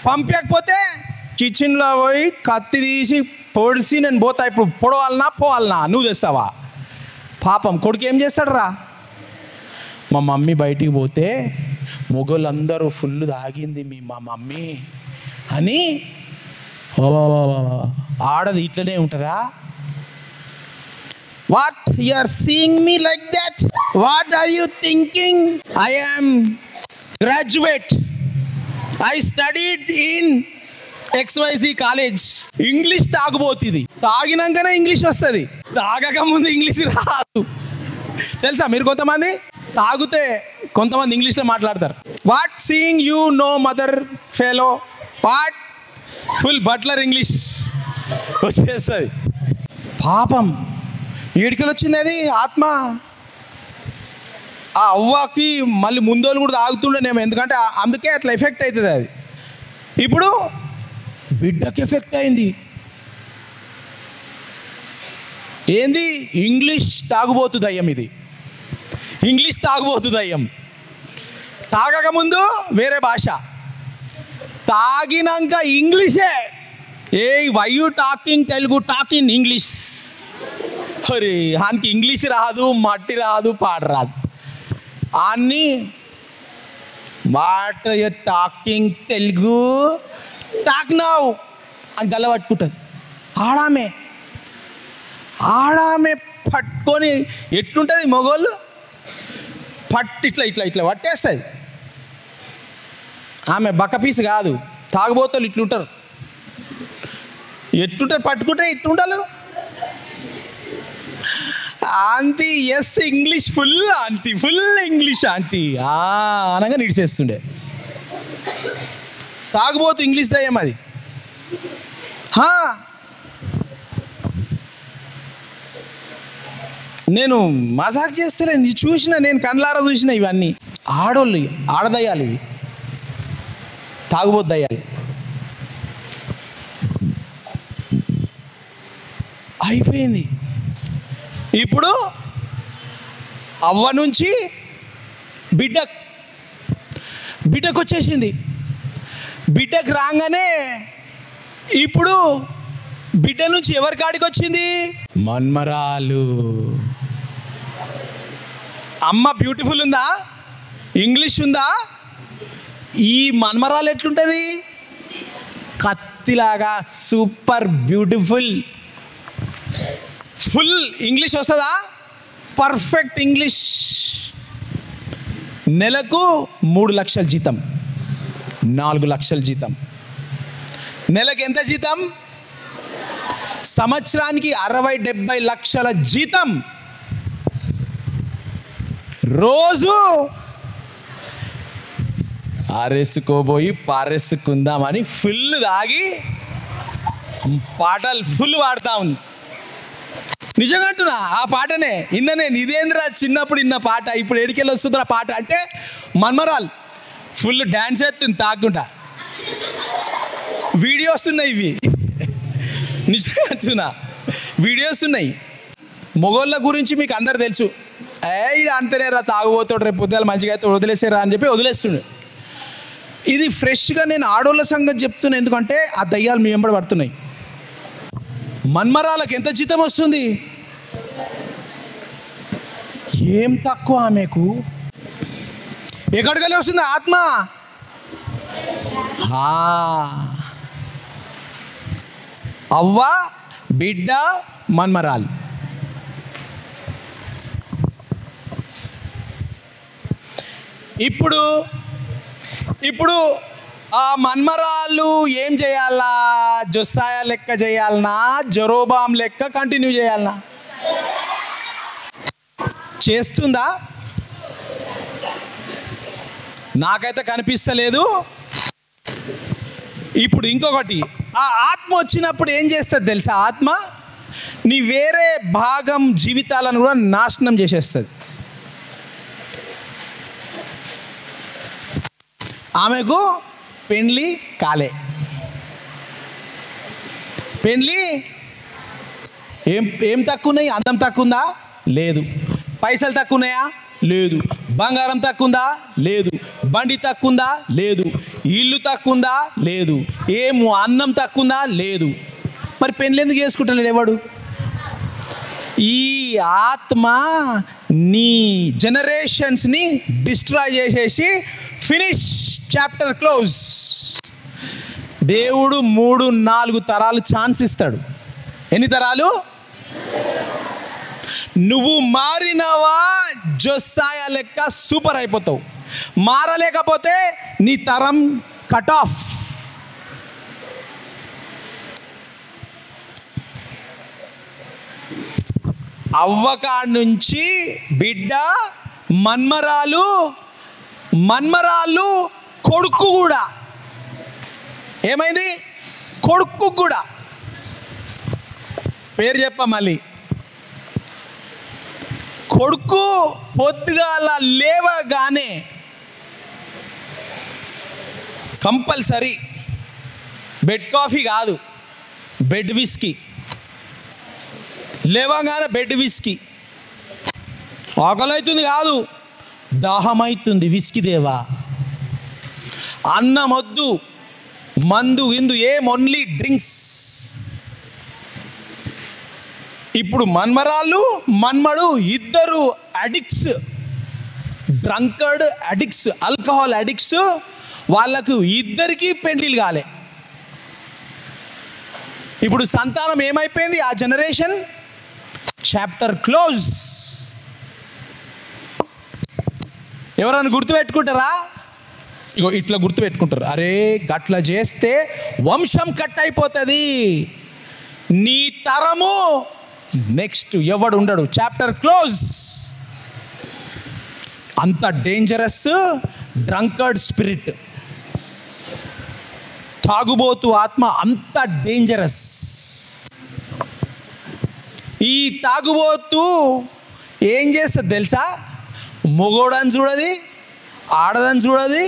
పంపించకపోతే కిచెన్లో పోయి కత్తి తీసి పొడిసి నేను పోతా, ఇప్పుడు పొడవాలనా పోవాలనా నువ్వు తెస్తావా? పాపం కొడుకు ఏం చేస్తాడు రా, మా మమ్మీ బయటికి పోతే మొగోళ్ళందరూ ఫుల్ తాగింది మా మమ్మీ అని ఆడది ఇట్లనే ఉంటుందా? What you are seeing me like that? What are you thinking? I am graduate. I studied in XYZ college. English తాగుబోతుంది, తాగినాకనే ఇంగ్లీష్ వస్తుంది, తాగక ముందు ఇంగ్లీష్ రాదు. తెలుసా మీరు? కొంతమంది తాగితే కొంతమంది ఇంగ్లీష్లో మాట్లాడతారు. What seeing you know mother fellow, what full butler English వచ్చేస్తుంది. పాపం ఏడికలు వచ్చింది అది ఆత్మ. ఆ అవ్వకి మళ్ళీ ముందోళ్ళు కూడా తాగుతుండేనేమో, ఎందుకంటే అందుకే అట్లా ఎఫెక్ట్ అవుతుంది అది. ఇప్పుడు బిడ్డకి ఎఫెక్ట్ అయింది. ఏంది? ఇంగ్లీష్ తాగుబోతు దయ్యం ఇది, ఇంగ్లీష్ తాగుబోతు దయ్యం. తాగక ముందు వేరే భాష, తాగినాక ఇంగ్లీషే. ఏ why you talking Telugu, talking English. అరే ఆయనకి ఇంగ్లీష్ రాదు, మట్టి రాదు, పాట రాదు. అన్నీ వాట్ టాకింగ్ తెలుగు తాకినావు అని గల్ల పట్టుకుంటుంది. ఆడామే పట్టుకొని ఎట్లుంటుంది మగోళ్ళు ఇట్లా ఇట్లా ఇట్లా పట్టేస్తుంది. ఆమె బక్కపీసు కాదు, తాగుబోతులు ఇట్లుంటారు. ఎట్లుంటారు? పట్టుకుంటే ఇట్లుంటారు. Aunty yes English full, aunty full English aunty అనగా నిడిచేస్తుండే. తాగుబోతు ఇంగ్లీష్ దయ్యం అది. నేను మజాక్ చేస్తలే, చూసిన, నేను కళ్ళారా చూసిన ఇవన్నీ. ఆడోళ్ళు ఆడదయ్యాలి ఇవి, తాగుబోతు దయ్యాలి. అయిపోయింది. ఇప్పుడు అవ్వ నుంచి బిడ్డకు వచ్చేసింది. బిడ్డకు రాగానే ఇప్పుడు బిడ్డ నుంచి ఎవరి కాడికి వచ్చింది? మన్మరాలు. అమ్మ బ్యూటిఫుల్ ఉందా? ఇంగ్లీష్ ఉందా? ఈ మన్మరాలు ఎట్లుంటుంది? కత్తిలాగా సూపర్ బ్యూటిఫుల్, ఫుల్ ఇంగ్లీష్ వస్తుందా? Perfect English. నెలకు 3 లక్షల జీతం, 4 లక్షల జీతం. నెలకు ఎంత జీతం? సంవత్సరానికి 60-70 లక్షల జీతం. రోజు ఆరేసుకోబోయి పారేసుకుందామని ఫుల్ తాగి పాటలు ఫుల్ పాడుతా ఉంది. నిజంగా అంటున్నా, ఆ పాటనే ఇన్ననే. ఇదేంద్రా చిన్నప్పుడు ఇన్న పాట, ఇప్పుడు ఏడికెళ్ళి వస్తుందిరా పాట అంటే మన్మరాల్ ఫుల్ డ్యాన్స్ చేస్తుంది తాగుంటా. వీడియోస్ ఉన్నాయి, ఇవి నిజంగా అంటున్నా, వీడియోస్ ఉన్నాయి. మొగోళ్ళ గురించి మీకు అందరు తెలుసు. ఇది అంతేరా తాగుబోతాడు, రేపు పొద్దులు మంచిగా అయితే వదిలేసారా అని చెప్పి వదిలేస్తుండే. ఇది ఫ్రెష్గా నేను ఆడోళ్ళ సంగతి చెప్తున్నా, ఎందుకంటే ఆ దయ్యాలు మీ వెంబడి పడుతున్నాయి. మన్మరాలకు ఎంత జీతం వస్తుంది? ఏం తక్కువ ఆమెకు. ఎక్కడికెళ్ళి వస్తుంది ఆత్మ? అవ్వ, బిడ్డ, మన్మరాలు. ఇప్పుడు ఆ మన్మరాలు ఏం చేయాలా? జొస్సాయ లెక్క చేయాలనా, జెరోబాం లెక్క కంటిన్యూ చేయాలనా? చేస్తుందా? నాకైతే కనిపిస్తలేదు. ఇప్పుడు ఇంకొకటి, ఆ ఆత్మ వచ్చినప్పుడు ఏం చేస్తుంది తెలుసా? ఆత్మ నీ వేరే భాగం జీవితాలను కూడా నాశనం చేసేస్తుంది. ఆమెకు పెండ్లి కాలే. పెండ్లి ఏం తక్కువ ఉన్నాయి? అందం తక్కువ ఉందా? లేదు. పైసలు తక్కువ ఉన్నాయా? లేదు. బంగారం తక్కువ ఉందా? లేదు. బండి తక్కువ ఉందా? లేదు. ఇల్లు తక్కువ ఉందా? లేదు. ఏమో అన్నం తక్కువ ఉందా? లేదు. మరి పెళ్ళి ఎందుకు చేసుకుంటలేడు ఎవడు? ఈ ఆత్మ నీ జనరేషన్స్ని డిస్ట్రాయ్ చేసేసి ఫినిష్, చాప్టర్ క్లోజ్. దేవుడు 3-4 తరాలు ఛాన్స్ ఇస్తాడు. ఎన్ని తరాలు? నువ్వు మారినవా జోసాయ లెక్క సూపర్ అయిపోతావు. మారలేకపోతే నీ తరం కట్ ఆఫ్. అవ్వకాడి నుంచి బిడ్డ, మన్మరాలు కొడుకు కూడా. ఏమైంది? కొడుకు కూడా. పేరు చెప్ప మళ్ళీ. కొడుకు పొద్దుగాల లేవగానే కంపల్సరీ బెడ్ కాఫీ కాదు, బెడ్ విస్కీ. లేవగానే బెడ్ విస్కీ. ఆకలి అవుతుంది కాదు, దాహం అవుతుంది, విస్కీ దేవా. అన్నం వద్దు, మందు ఇందు ఏం, ఓన్లీ డ్రింక్స్. ఇప్పుడు మన్మడు ఇద్దరు addicts, drunkard addicts, alcohol addicts. వాళ్ళకు ఇద్దరికీ పెండ్లిలు కాలే. ఇప్పుడు సంతానం ఏమైపోయింది? ఆ జనరేషన్ చాప్టర్ క్లోజ్. ఎవరైనా గుర్తుపెట్టుకుంటారా? ఇగో ఇట్లా గుర్తుపెట్టుకుంటారు. అరే గట్లా చేస్తే వంశం కట్ అయిపోతుంది, నీ తరము నెక్స్ట్ ఎవడు ఉండడు. Chapter close. అంత డేంజరస్ డ్రంకర్డ్ స్పిరిట్, తాగుబోతు ఆత్మ అంత డేంజరస్. ఈ తాగుబోతు ఏం చేస్తుంది తెలుసా? మొగోడని చూడది, ఆడదని చూడది,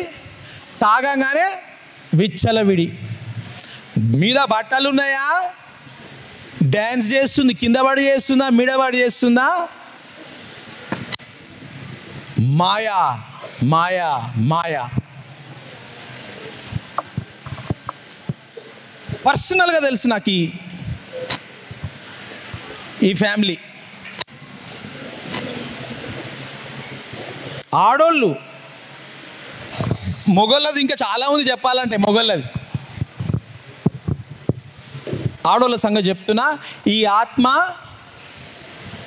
తాగంగానే విచ్చలవిడి. మీద బట్టలు ఉన్నాయా? డ్యాన్స్ చేస్తుంది, కింద పడి చేస్తుందా, మీడబడి చేస్తుందా? మాయా మాయా మాయా. పర్సనల్గా తెలుసు నాకు ఈ ఫ్యామిలీ. ఆడోళ్ళు, మొగోళ్ళది ఇంకా చాలా ఉంది చెప్పాలంటే. మొగోళ్ళది, ఆడోళ్ళ సంగతి చెప్తున్నా. ఈ ఆత్మ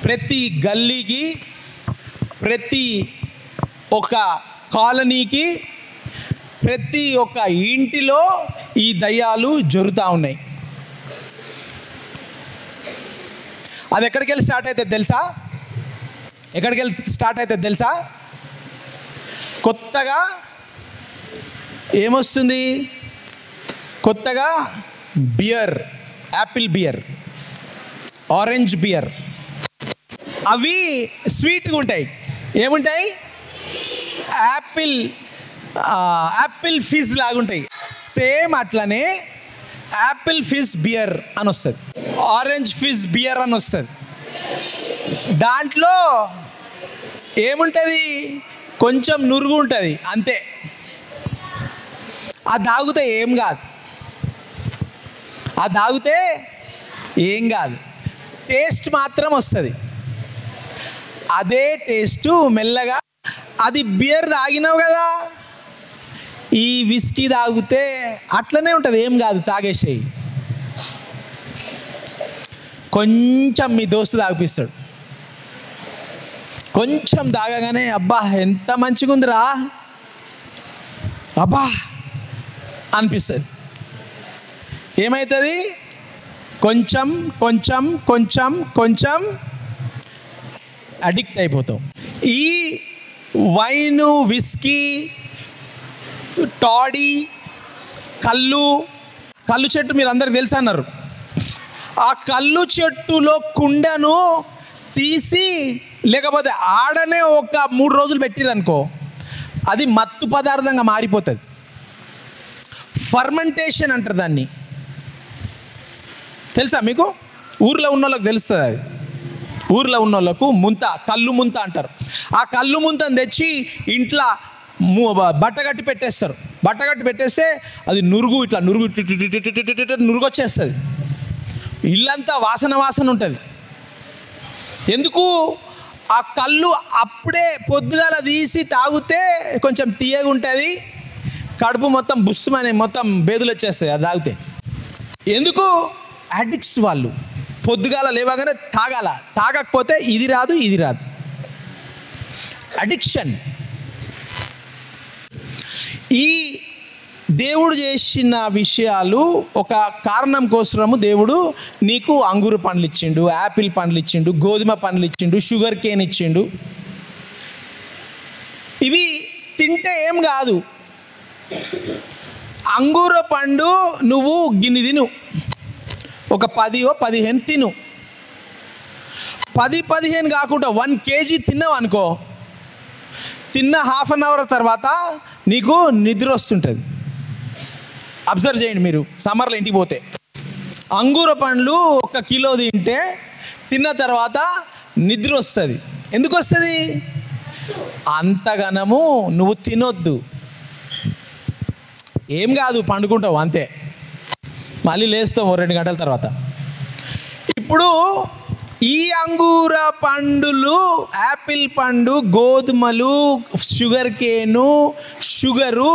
ప్రతి గల్లీకి, ప్రతి ఒక కాలనీకి, ప్రతి ఒక్క ఇంటిలో ఈ దయ్యాలు జరుగుతూ ఉన్నాయి. అది ఎక్కడికి వెళ్ళి స్టార్ట్ అవుతుంది తెలుసా? ఎక్కడికి వెళ్ళి స్టార్ట్ అవుతుంది తెలుసా? కొత్తగా ఏమొస్తుంది? కొత్తగా beer, apple beer, orange beer, అవి స్వీట్గా ఉంటాయి. ఏముంటాయి? యాపిల్ ఫిజ్ లాగుంటాయి. సేమ్ అట్లనే యాపిల్ ఫిజ్ బియర్ అని వస్తుంది, ఆరెంజ్ ఫిజ్ బియర్ అని వస్తుంది. దాంట్లో ఏముంటుంది? కొంచెం నురుగు ఉంటుంది అంతే. అది తాగితే ఏం కాదు, అది తాగితే ఏం కాదు, టేస్ట్ మాత్రం వస్తుంది. అదే టేస్టు మెల్లగా అది బియర్ తాగినావు కదా, ఈ విస్కీ తాగితే అట్లనే ఉంటుంది, ఏం కాదు, తాగేసేయి. కొంచెం మీ దోస్తు తాగిపిస్తాడు, కొంచెం తాగగానే అబ్బా ఎంత మంచిగా ఉందిరా, అబ్బా అనిపిస్తుంది. ఏమవుతుంది? కొంచెం కొంచెం కొంచెం కొంచెం అడిక్ట్ అయిపోతాం. ఈ వైను, విస్కీ, టాడీ, కళ్ళు చెట్టు మీరు అందరికి తెలుసు అన్నారు. ఆ కళ్ళు చెట్టులో కుండను తీసి, లేకపోతే ఆడనే ఒక 3 రోజులు పెట్టిరనుకో, అది మత్తు పదార్థంగా మారిపోతుంది. ఫర్మెంటేషన్ అంటారు దాన్ని. తెలుసా మీకు? ఊర్లో ఉన్న వాళ్ళకి తెలుస్తుంది. అది ఊర్లో ఉన్న వాళ్ళకు కళ్ళు ముంత అంటారు. ఆ కళ్ళు ముంతను తెచ్చి ఇంట్లో బట్టగట్టి పెట్టేస్తారు. బట్టగట్టి పెట్టేస్తే అది నురుగు ఇట్లా నురుగు వచ్చేస్తుంది. ఇల్లంతా వాసన వాసన ఉంటుంది. ఎందుకు? ఆ కళ్ళు అప్పుడే పొద్దుగాల తీసి తాగితే కొంచెం తీయగా ఉంటుంది, కడుపు మొత్తం బుస్సుమని మొత్తం బేదులు వచ్చేస్తాయి అది తాగితే. ఎందుకు? అడిక్ట్స్ వాళ్ళు పొద్దుగాల లేవగానే తాగాల, తాగకపోతే ఇది రాదు ఇది రాదు. అడిక్షన్. ఈ దేవుడు చేసిన విషయాలు ఒక కారణం కోసము దేవుడు నీకు అంగూరు పండ్లు ఇచ్చిండు, యాపిల్ పండ్లు ఇచ్చిండు, గోధుమ పండ్లు ఇచ్చిండు, షుగర్ కేన్ ఇచ్చిండు. ఇవి తింటే ఏం కాదు. అంగూర పండు నువ్వు గిన్నె తిను, ఒక 10-15 తిను. 10-15 కాకుండా 1 kg తిన్నావు అనుకో, తిన్న ½ an hour తర్వాత నీకు నిద్ర వస్తుంటుంది. అబ్జర్వ్ చేయండి మీరు సమ్మర్లో ఇంటికి పోతే. అంగూర పండ్లు 1 కిలో తింటే తిన్న తర్వాత నిద్ర వస్తుంది. ఎందుకు వస్తుంది? అంతగనము నువ్వు తినొద్దు. ఏం కాదు, పండుకుంటావు అంతే, మళ్ళీ లేస్తావు 2 గంటల తర్వాత. ఇప్పుడు ఈ అంగూర పండులు, యాపిల్ పండు, గోధుమలు, షుగర్ కేను, షుగరు,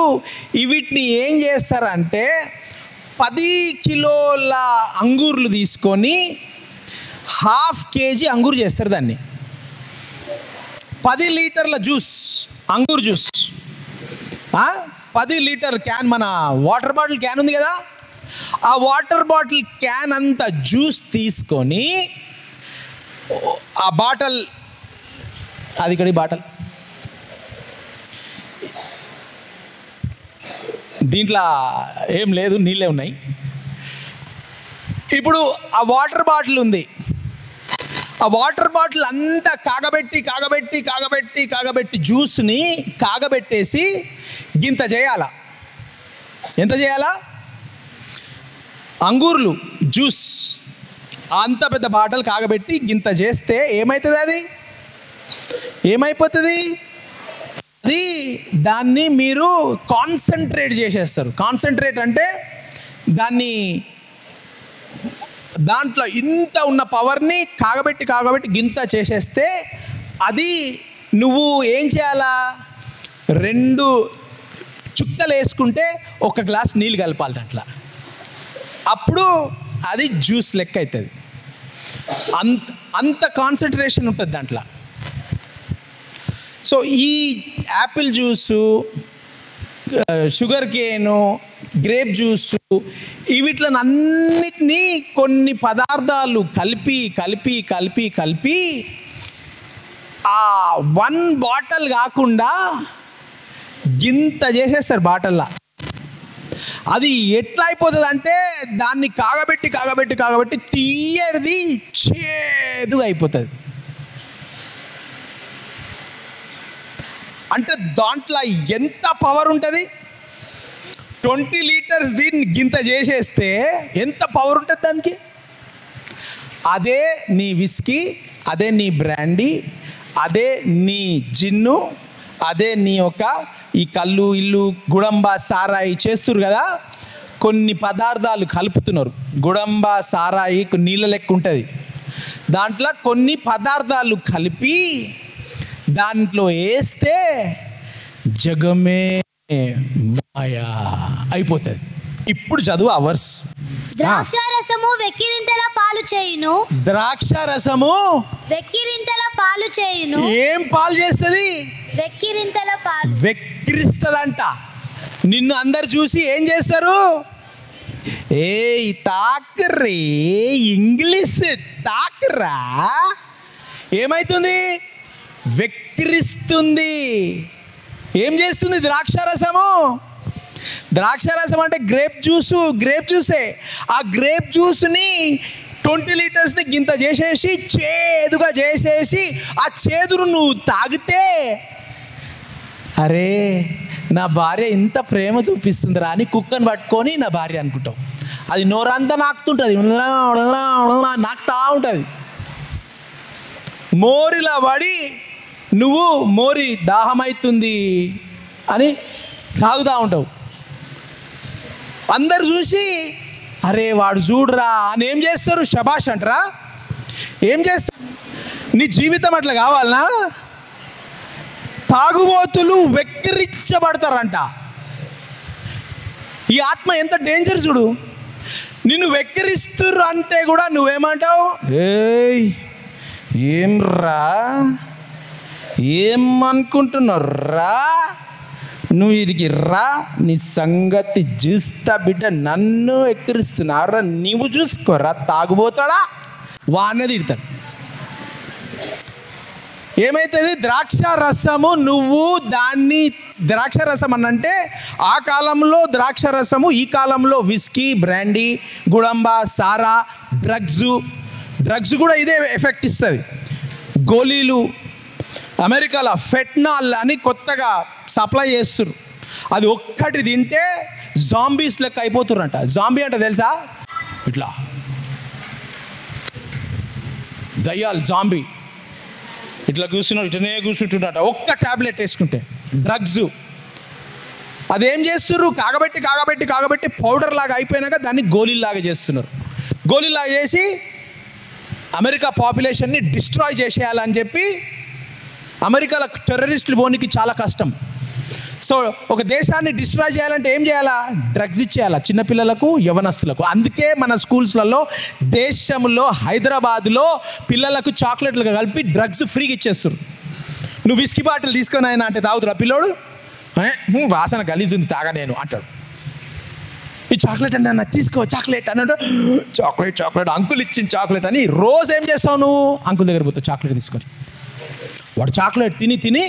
వీటిని ఏం చేస్తారంటే 10 కిలోల అంగూర్లు తీసుకొని ½ kg అంగూరు చేస్తారు. దాన్ని 10 లీటర్ల juice, Angoor juice, 10 litre can, మన వాటర్ బాటిల్ క్యాన్ ఉంది కదా, ఆ వాటర్ బాటిల్ క్యాన్ అంత జ్యూస్ తీసుకొని ఆ బాటల్, అది ఇక్కడ బాటల్, దీంట్లో ఏం లేదు, నీళ్ళే ఉన్నాయి. ఇప్పుడు ఆ వాటర్ బాటిల్ ఉంది, ఆ వాటర్ బాటిల్ అంతా కాగబెట్టి జ్యూస్ని కాగబెట్టేసి గింత చేయాల. ఎంత చేయాలా? అంగూర్లు జ్యూస్ అంత పెద్ద బాటల్ కాగబెట్టి గింత చేస్తే ఏమవుతుంది? అది ఏమైపోతుంది? అది దాన్ని మీరు కాన్సన్ట్రేట్ చేసేస్తారు. కాన్సన్ట్రేట్ అంటే దాంట్లో ఇంత ఉన్న పవర్ని కాగబెట్టి గింత చేసేస్తే అది నువ్వు ఏం చేయాలా? 2 చుక్కలు వేసుకుంటే 1 గ్లాస్ నీళ్ళు కలపాలి దాంట్లో. అప్పుడు అది జ్యూస్ లెక్క అవుతుంది. అంత కాన్సన్ట్రేషన్ ఉంటుంది దాంట్లో. సో ఈ Apple juice, sugar కేను, grape juice, వీటిని అన్నిటినీ కొన్ని పదార్థాలు కలిపి ఆ 1 బాటిల్ కాకుండా గింత చేసేస్తారు బాటిల్లో. అది ఎట్లా అయిపోతుంది అంటే దాన్ని కాగబెట్టి తీయడిది చేదుగా అయిపోతుంది. అంటే దాంట్లో ఎంత పవర్ ఉంటుంది? 20 లీటర్స్ దీన్ని గింత చేసేస్తే ఎంత పవర్ ఉంటుంది దానికి? అదే నీ విస్కీ, అదే నీ బ్రాండీ, అదే నీ జిన్ను, అదే నీ యొక్క ఈ కళ్ళు, ఇల్లు, గుడంబ, సారాయి చేస్తున్నారు కదా, కొన్ని పదార్థాలు కలుపుతున్నారు. గుడంబ, సారాయి నీళ్ళ లెక్క ఉంటుంది. దాంట్లో కొన్ని పదార్థాలు కలిపి దాంట్లో వేస్తే జగమే మాయా అయిపోతుంది. ఇప్పుడు చదువు అవర్స్. ద్రాక్షారసము వెక్కిరింతల పాలు చేయును. ద్రాక్షారసము వెక్కిరింతల పాలు చేయును. ఏం పాలు చేస్తుంది? వెక్కిరింతల పాలు. వెక్కిరిస్తుందంట. నిన్ను అందరు చూసి ఏం చేస్తారు? ఏయ్ తాకర్రీ, ఇంగ్లీష్ తాకరా. ఏమైతుంది? వెక్కిరిస్తుంది. ఏం చేస్తుంది ద్రాక్షారసము? ద్రాక్షారసం అంటే గ్రేప్ జ్యూసే. ఆ గ్రేప్ జ్యూస్ని 20 లీటర్స్ని గింత చేసేసి చేదుగా చేసేసి ఆ చేదును నువ్వు తాగితే, అరే నా భార్య ఇంత ప్రేమ చూపిస్తుందిరా అని కుక్కను పట్టుకొని నా భార్య అనుకుంటావు. అది నోరంతా నాకుతుంటుంది, నాకుతా ఉంటుంది. మోరిలా పడి నువ్వు మోరి దాహమైతుంది అని తాగుతూ ఉంటావు. అందరు చూసి అరే వాడు చూడరా అని ఏం చేస్తారు? శబాష్ అంటారా? ఏం చేస్తారు? నీ జీవితం అట్లా కావాలనా? తాగుబోతులు వెక్కిరించబడతారంట. ఈ ఆత్మ ఎంత డేంజర్ చూడు. నిన్ను వెక్కిరిస్తుర్రు అంటే కూడా నువ్వేమంటావు? ఏయ్ ఏం రా, ఏమనుకుంటున్నారా, నువ్వు ఇడికి రా, నీ సంగతి చూస్తా బిడ్డ, నన్ను ఎక్కిరిస్తున్నారా, నీవు చూసుకోరా తాగుబోతాడా వాడినే తిడతాడు. ఏమైతుంది? ద్రాక్ష రసము, నువ్వు దాన్ని ద్రాక్ష రసం అనంటే ఆ కాలంలో ద్రాక్ష రసము, ఈ కాలంలో విస్కీ, బ్రాండీ, గుడంబ, సారా, డ్రగ్స్ కూడా ఇదే ఎఫెక్ట్ ఇస్తుంది. గోళీలు, అమెరికాలో ఫెట్నాల్ అని కొత్తగా సప్లై చేస్తున్నారు. అది ఒక్కటి తింటే జాంబీస్ లెక్క అయిపోతుర్రంట. జాంబీ అంటే తెలుసా? ఇట్లా దయ్యాలు, జాంబీ ఇట్లా కూర్చున్నాడు, ఇట్లనే కూర్చుంటున్నట ఒక్క ట్యాబ్లెట్ వేసుకుంటే. డ్రగ్స్ అదేం చేస్తున్నారు? కాగబెట్టి పౌడర్ లాగా అయిపోయినాక దాన్ని గోళీలాగా చేస్తున్నారు. గోళీలాగా చేసి అమెరికా పాపులేషన్ని డిస్ట్రాయ్ చేసేయాలని చెప్పి, అమెరికాలో టెర్రరిస్టులు పోనీకి చాలా కష్టం. సో ఒక దేశాన్ని డిస్ట్రాయ్ చేయాలంటే ఏం చేయాలా? డ్రగ్స్ ఇచ్చేయాలా చిన్నపిల్లలకు, యవనస్తులకు. అందుకే మన స్కూల్స్లలో, దేశంలో, హైదరాబాద్లో పిల్లలకు చాక్లెట్లు కలిపి డ్రగ్స్ ఫ్రీగా ఇచ్చేస్తారు. నువ్వు విస్కీ బాటిల్ తీసుకొని ఆయన అంటే తాగుతురా పిల్లోడు? వాసన గలీజుంది తాగా నేను అంటాడు. ఈ చాక్లెట్ అంటే అన్న తీసుకో చాక్లెట్ అన్నాడు. చాక్లెట్ అంకుల్ ఇచ్చిన చాక్లెట్ అని రోజు ఏం చేస్తావు నువ్వు? అంకుల్ దగ్గర పోతావు చాక్లెట్ తీసుకొని. వాడు చాక్లెట్ తిని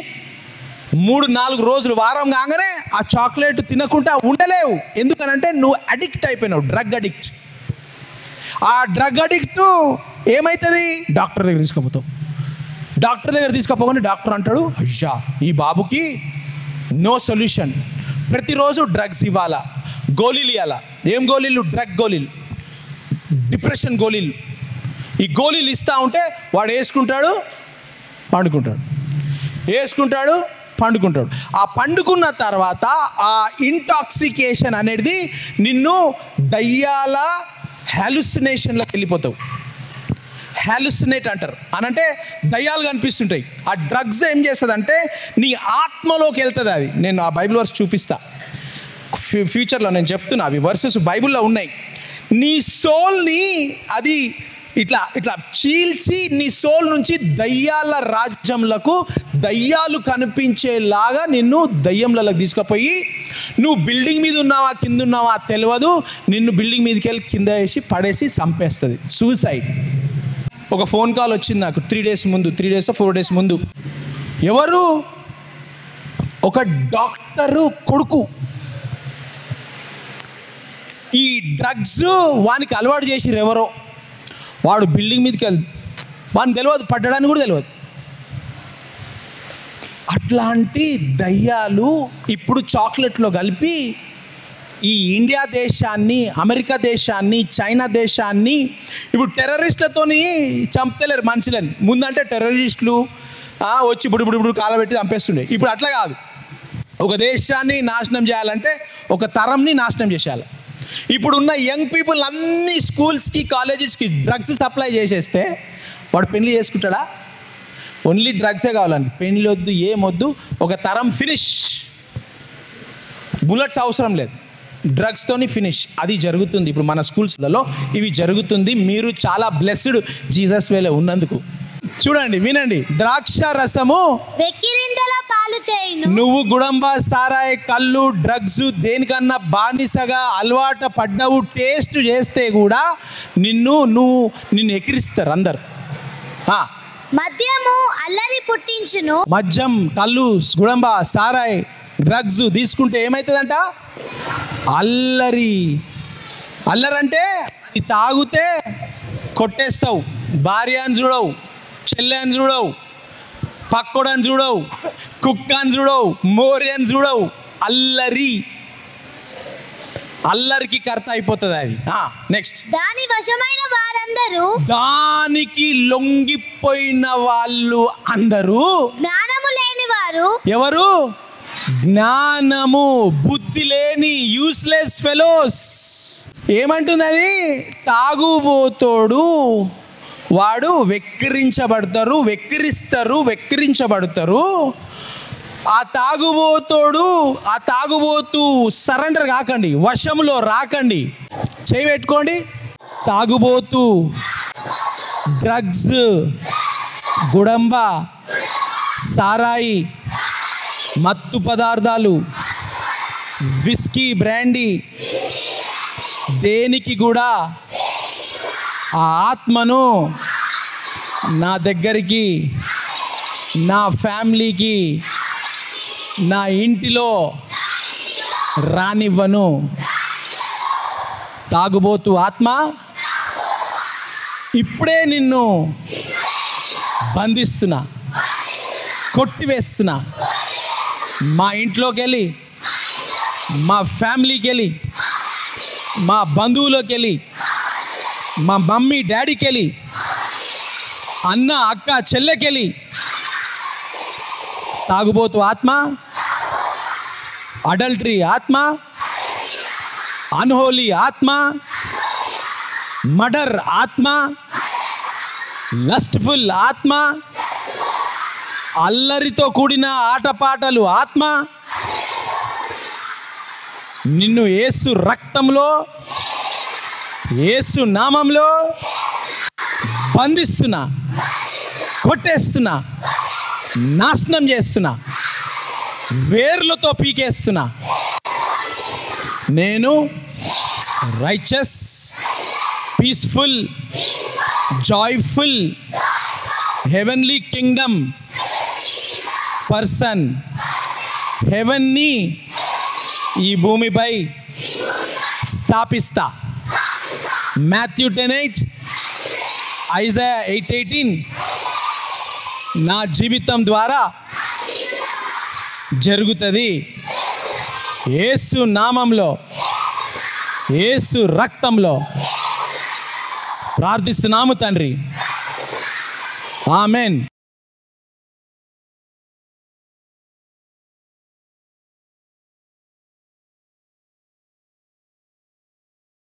3-4 రోజులు, వారం కాగానే ఆ చాక్లెట్ తినకుండా ఉండలేవు. ఎందుకనంటే నువ్వు అడిక్ట్ అయిపోయినావు, డ్రగ్ అడిక్ట్. ఆ డ్రగ్ అడిక్ట్ ఏమవుతుంది? డాక్టర్ దగ్గర తీసుకుపోతావు. డాక్టర్ దగ్గర తీసుకుపోగానే డాక్టర్ అంటాడు, అయ్యా ఈ బాబుకి నో సొల్యూషన్, ప్రతిరోజు డ్రగ్స్ ఇవ్వాలా, గోళీలు ఇవ్వాలా. ఏం గోళీలు? డ్రగ్ గోళీలు, డిప్రెషన్ గోళీలు. ఈ గోళీలు ఇస్తూ ఉంటే వాడు వేసుకుంటాడు, పండుకుంటాడు. ఆ పండుకున్న తర్వాత ఆ ఇంటాక్సికేషన్ అనేది నిన్ను దయ్యాల హాలుసినేషన్లోకి వెళ్ళిపోతావు. హాలుసినేట్ అంటారు. అనంటే దయ్యాలు కనిపిస్తుంటాయి. ఆ డ్రగ్స్ ఏం చేస్తుందంటే నీ ఆత్మలోకి వెళ్తుంది. అది నేను ఆ బైబిల్ వర్స్ చూపిస్తా ఫ్యూచర్లో. నేను చెప్తున్నా, అవి వర్సెస్ బైబిల్లో ఉన్నాయి. నీ సోల్ని అది ఇట్లా చీల్చి నీ సోల్ నుంచి దయ్యాల రాజ్యంలకు, దయ్యాలు కనిపించేలాగా నిన్ను దయ్యంలలోకి తీసుకుపోయి, నువ్వు బిల్డింగ్ మీద ఉన్నావా కింద ఉన్నావా తెలియదు, నిన్ను బిల్డింగ్ మీదకి వెళ్ళి కింద వేసి పడేసి చంపేస్తుంది. సూసైడ్. ఒక ఫోన్ కాల్ వచ్చింది నాకు 3 days 4 days ముందు. ఎవరు? ఒక డాక్టరు కొడుకు. ఈ డ్రగ్స్ వానికి అలవాటు చేసిర్రు ఎవరో. వాడు బిల్డింగ్ మీదకి వానికి తెలియదు, పడ్డడానికి కూడా తెలియదు. అట్లాంటి దయ్యాలు ఇప్పుడు చాక్లెట్లో కలిపి ఈ ఇండియా దేశాన్ని, అమెరికా దేశాన్ని, చైనా దేశాన్ని ఇప్పుడు టెర్రరిస్టులతోని చంపలేరు మనుషులని. ముందంటే టెర్రరిస్టులు వచ్చి బుడు కాలబెట్టి చంపేస్తుండే. ఇప్పుడు అట్లా కాదు. ఒక దేశాన్ని నాశనం చేయాలంటే ఒక తరంని నాశనం చేసేయాలి. ఇప్పుడున్న యంగ్ పీపుల్ అన్ని స్కూల్స్కి, కాలేజెస్కి డ్రగ్స్ సప్లై చేసేస్తే వాడు పెళ్లి చేసుకుంటాడా? ఓన్లీ డ్రగ్సే కావాలండి, పెళ్లి వద్దు, ఏమొద్దు, ఒక తరం ఫినిష్. బుల్లెట్స్ అవసరం లేదు, డ్రగ్స్తోని ఫినిష్. అది జరుగుతుంది ఇప్పుడు మన స్కూల్స్లలో, ఇవి జరుగుతుంది. మీరు చాలా బ్లెస్డ్ జీసస్ వేలో ఉన్నందుకు. చూడండి, వినండి. ద్రాక్ష రసము వెక్కిరింతల పాలు చేయును. నువ్వు గుడంబ, సారాయి, కళ్ళు, డ్రగ్స్ దేనికన్నా బానిసగా అలవాటు పడ్డవు. టేస్ట్ చేస్తే కూడా నిన్ను ఎక్కిరిస్తారు అందరు. మద్యము అల్లరి పుట్టించును. మద్యం, కళ్ళు, గుడంబ, సారాయి, డ్రగ్స్ తీసుకుంటే ఏమవుతుందంట? అల్లరి అంటే అది తాగితే కొట్టేస్తావు. భార్య అని చూడవు, చెల్లె అని చూడవు, పక్కోడని చూడవు, కుక్క అని చూడవు, మోరి అని చూడవు. అల్లరికి కర్త అయిపోతుంది అది. నెక్స్ట్, దాని వశమైన వారందరూ, దానికి లొంగిపోయిన వాళ్ళు అందరూ జ్ఞానము ఎవరు? జ్ఞానము. బుద్ధి లేని యూస్లెస్ ఫెలోస్. ఏమంటుంది అది? తాగుబోతోడు వాడు వెక్కిరించబడతారు. ఆ తాగుబోతు సరెండర్ కాకండి, వశంలో రాకండి. చేయి పెట్టుకోండి. తాగుబోతు, డ్రగ్స్, గుడంబ, సారాయి, మత్తు పదార్థాలు, విస్కీ, బ్రాండీ, దేనికి కూడా ఆ ఆత్మను నా దగ్గరికి, నా ఫ్యామిలీకి, నా ఇంటిలో రానివ్వను. తాగుబోతు ఆత్మ, ఇప్పుడే నిన్ను బంధిస్తున్నా, కొట్టివేస్తున్నా. మా ఇంట్లోకి వెళ్ళి, మా ఫ్యామిలీకి వెళ్ళి, మా బంధువులోకి వెళ్ళి, మా మమ్మీ డాడీకి వెళ్ళి, అన్న అక్క చెల్లెకెళ్ళి. తాగుబోతు ఆత్మ, అడల్టరీ ఆత్మ, అన్హోలీ ఆత్మ, మర్డర్ ఆత్మ, లస్ట్ఫుల్ ఆత్మ, అల్లరితో కూడిన ఆటపాటలు ఆత్మ, నిన్ను యేసు రక్తంలో, యేసు నామంలో బంధిస్తున్నా, కొట్టేస్తున్నా, నాశనం చేస్తున్నా, వేర్లతో పీకేస్తున్నా. నేను righteous, peaceful, joyful, heavenly Kingdom person. హెవెన్ని ఈ భూమిపై స్థాపిస్తా. మాథ్యూ 10:8, ఐజాయా 8:18 నా జీవితం ద్వారా జరుగుతుంది. యేసు నామంలో, యేసు రక్తంలో ప్రార్థిస్తున్నాము తండ్రి. ఆమెన్.